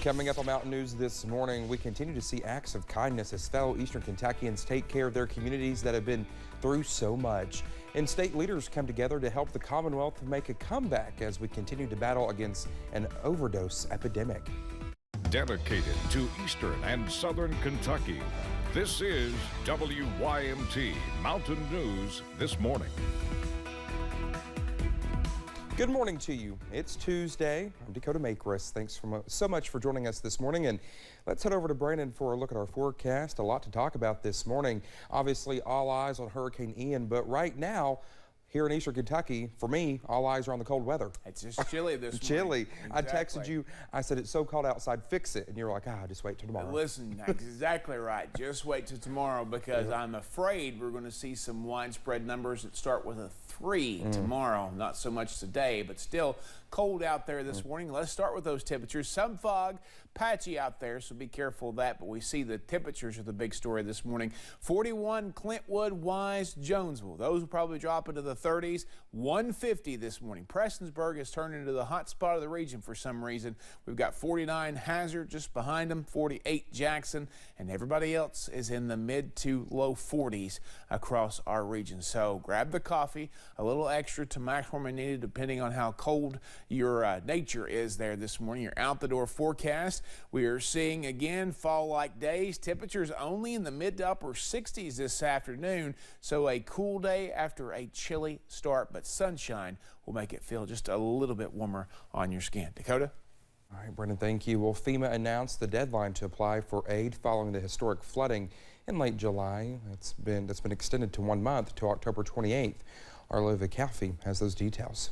Coming up on Mountain News this morning, we continue to see acts of kindness as fellow Eastern Kentuckians take care of their communities that have been through so much. And state leaders come together to help the Commonwealth make a comeback as we continue to battle against an overdose epidemic. Dedicated to Eastern and Southern Kentucky, this is WYMT Mountain News This Morning. Good morning to you. It's Tuesday. I'm Dakota Makris. Thanks so much for joining us this morning. And let's head over to Brandon for a look at our forecast. A lot to talk about this morning. Obviously, all eyes on Hurricane Ian, but right now, here in Eastern Kentucky, for me, all eyes are on the cold weather. It's just chilly this morning. Chilly. Exactly. I texted you. I said, it's so cold outside, fix it. And you were like, just wait till tomorrow. Listen, exactly right. Just wait till tomorrow because I'm afraid we're going to see some widespread numbers that start with a 3 tomorrow. Not so much today, but still cold out there this morning. Let's start with those temperatures. Some fog, patchy out there, so be careful of that. But we see the temperatures are the big story this morning. 41 Clintwood, Wise, Jonesville. Those will probably drop into the 30s. 150 this morning. Prestonsburg has turned into the hot spot of the region for some reason. We've got 49 Hazard just behind them, 48 Jackson, and everybody else is in the mid to low 40s across our region. So grab the coffee, a little extra to maximum needed depending on how cold your nature is there this morning. Your out the door forecast. We are seeing again fall-like days. Temperatures only in the mid to upper 60s this afternoon. So a cool day after a chilly start, but sunshine will make it feel just a little bit warmer on your skin. Dakota? All right, Brendan, thank you. Well, FEMA announced the deadline to apply for aid following the historic flooding in late July. That's been extended to 1 month to October 28th. Arlo Vicalfi has those details.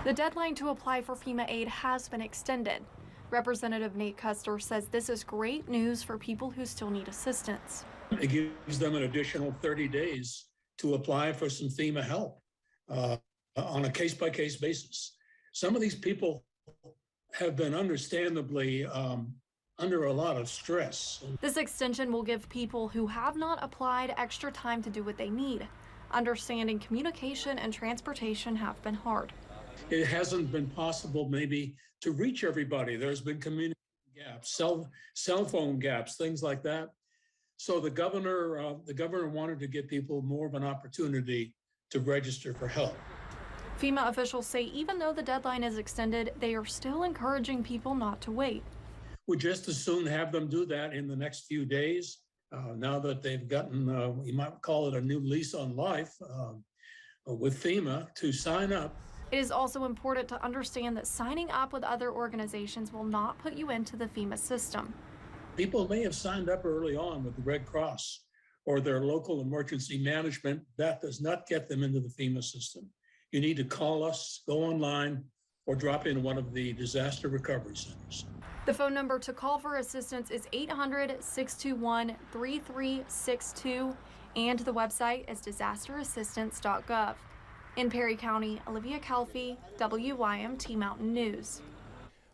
The deadline to apply for FEMA aid has been extended. Representative Nate Custer says this is great news for people who still need assistance. It gives them an additional 30 days to apply for some FEMA help on a case-by-case basis. Some of these people have been understandably under a lot of stress. This extension will give people who have not applied extra time to do what they need. Understanding communication and transportation have been hard. It hasn't been possible maybe to reach everybody. There's been communication gaps, cell phone gaps, things like that. So the governor wanted to give people more of an opportunity to register for help. FEMA officials say even though the deadline is extended, they are still encouraging people not to wait. We just as soon have them do that in the next few days. Now that they've gotten, you might call it a new lease on life with FEMA to sign up. It is also important to understand that signing up with other organizations will not put you into the FEMA system. People may have signed up early on with the Red Cross or their local emergency management. That does not get them into the FEMA system. You need to call us, go online, or drop in one of the disaster recovery centers. The phone number to call for assistance is 800-621-3362, and the website is disasterassistance.gov. In Perry County, Olivia Calfee, WYMT Mountain News.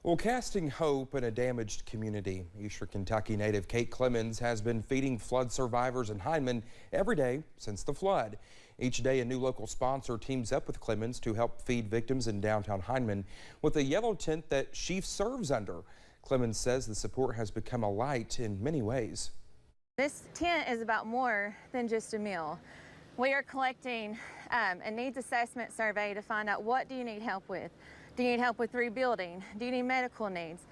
Well, casting hope in a damaged community, Eastern Kentucky native Kate Clemens has been feeding flood survivors in Hindman every day since the flood. Each day, a new local sponsor teams up with Clemens to help feed victims in downtown Hindman with a yellow tent that she serves under. Clemens says the support has become a light in many ways. This tent is about more than just a meal. We are collecting a needs assessment survey to find out what do you need help with. Do you need help with rebuilding? Do you need medical needs?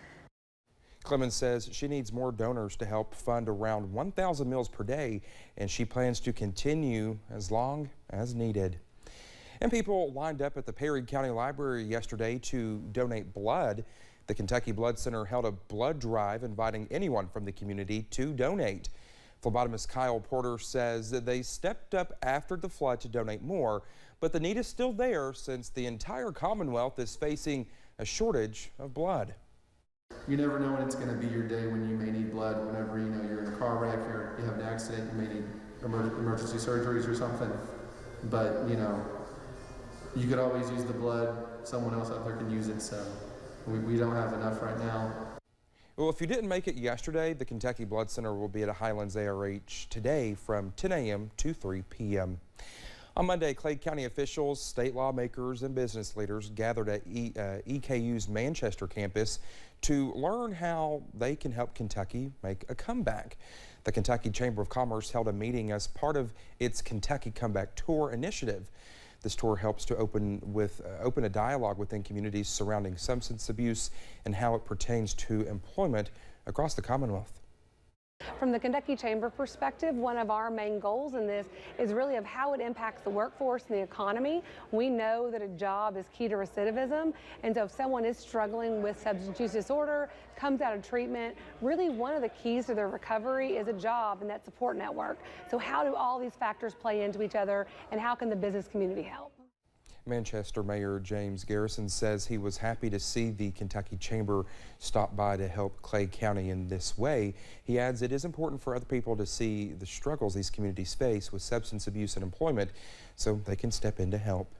Clemens says she needs more donors to help fund around 1,000 meals per day, and she plans to continue as long as needed. And people lined up at the Perry County Library yesterday to donate blood. The Kentucky Blood Center held a blood drive inviting anyone from the community to donate. Phlebotomist Kyle Porter says that they stepped up after the flood to donate more, but the need is still there since the entire Commonwealth is facing a shortage of blood. You never know when it's going to be your day when you may need blood. Whenever you're in a car wreck or you have an accident, you may need emergency surgeries or something. But you could always use the blood. Someone else out there can use it. So we don't have enough right now. Well, if you didn't make it yesterday, the Kentucky Blood Center will be at a Highlands ARH today from 10 a.m. to 3 p.m. On Monday, Clay County officials, state lawmakers, and business leaders gathered at EKU's Manchester campus to learn how they can help Kentucky make a comeback. The Kentucky Chamber of Commerce held a meeting as part of its Kentucky Comeback Tour initiative. This tour helps to open a dialogue within communities surrounding substance abuse and how it pertains to employment across the Commonwealth. From the Kentucky Chamber perspective, one of our main goals in this is really of how it impacts the workforce and the economy. We know that a job is key to recidivism, and so if someone is struggling with substance use disorder, comes out of treatment, really one of the keys to their recovery is a job and that support network. So how do all these factors play into each other, and how can the business community help? Manchester Mayor James Garrison says he was happy to see the Kentucky Chamber stop by to help Clay County in this way. He adds it is important for other people to see the struggles these communities face with substance abuse and employment so they can step in to help.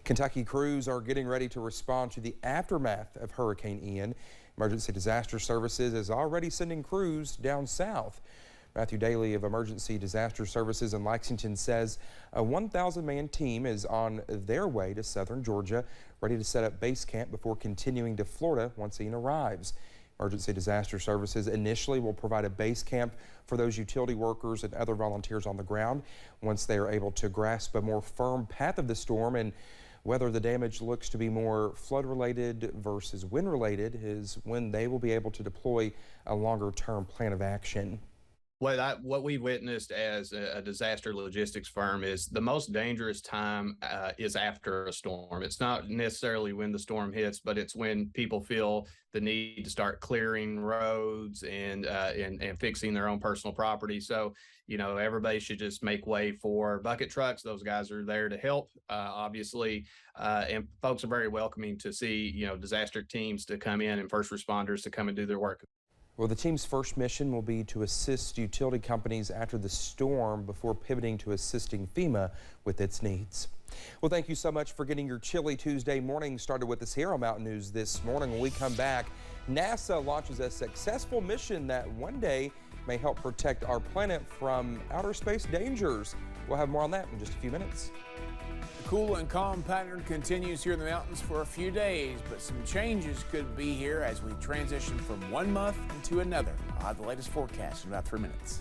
Kentucky crews are getting ready to respond to the aftermath of Hurricane Ian. Emergency Disaster Services is already sending crews down south. Matthew Daly of Emergency Disaster Services in Lexington says a 1,000-man team is on their way to southern Georgia, ready to set up base camp before continuing to Florida once Ian arrives. Emergency Disaster Services initially will provide a base camp for those utility workers and other volunteers on the ground. Once they are able to grasp a more firm path of the storm and whether the damage looks to be more flood-related versus wind-related is when they will be able to deploy a longer-term plan of action. What we witnessed as a disaster logistics firm is the most dangerous time is after a storm. It's not necessarily when the storm hits, but it's when people feel the need to start clearing roads and fixing their own personal property. So, you know, everybody should just make way for bucket trucks. Those guys are there to help, obviously, and folks are very welcoming to see, you know, disaster teams to come in and first responders to come and do their work. Well, the team's first mission will be to assist utility companies after the storm before pivoting to assisting FEMA with its needs. Well, thank you so much for getting your chilly Tuesday morning started with us here on Mountain News this morning. When we come back, NASA launches a successful mission that one day may help protect our planet from outer space dangers. We'll have more on that in just a few minutes. The cool and calm pattern continues here in the mountains for a few days, but some changes could be here as we transition from one month into another. I'll have the latest forecast in about 3 minutes.